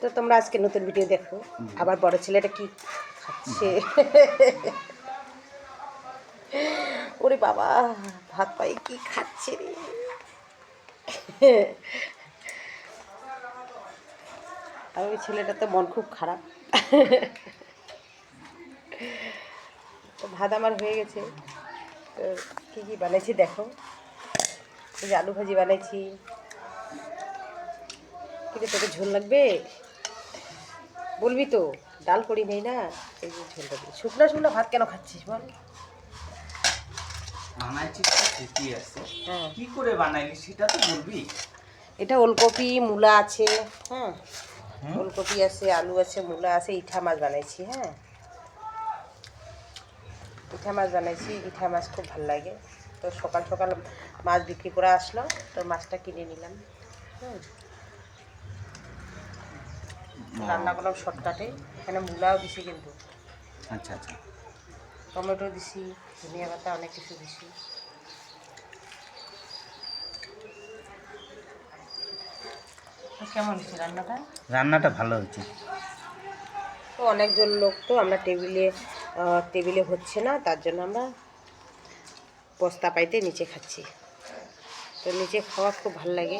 তো তোমরা আজকে নতুন ভিডিও দেখো। আবার বড় ছেলেটা কি খাচ্ছে। ওরে বাবা, ভাত পাই কি খাচ্ছে রে। আর ওই ছেলেটা তো মন খুব খারাপ। তো ভাত আমার হয়ে গেছে। তো কী কী বানাইছি দেখো। এই যে আলু ভাজি বানাইছি। কিন্তু তোকে ঝোল লাগবে বলবি তো, ডাল করি নেই না, এই যে ঝোল লাগবে। শুকনো শুকনো ভাত কেন খাচ্ছিস বল? বানাইছি তো ঠিকই আছে, হ্যাঁ, কি করে বানাইলি সেটা তো বলবি। এটা ওলকপি মূলা আছে। হ্যাঁ, ওলকপি আছে, আলু আছে, মূলা আছে, ইঠা মাছ বানাইছি। হ্যাঁ, ইঠা মাছ বানাইছি। ইঠা মাছ খুব ভালো লাগে। তো সকাল সকাল মাছ বিক্রি করে আসলো, তো মাছটা কিনে নিলাম। হুম, রান্না করলাম শর্টকাটে। এখানে মূলাও দিছি, কিন্তু আচ্ছা আচ্ছা, টমেটো দিছি, ধনিয়া পাতা, অনেক কিছু দিছি। তো কেমন হচ্ছে রান্নাটা? রান্নাটা ভালো হয়েছে। তো অনেকজন লোক, তো আমরা টেবিলে হচ্ছে না, তার জন্য আমরা বস্তা পাইতে নিচে খাচ্ছি। তো নিচে খাওয়া খুব ভালো লাগে।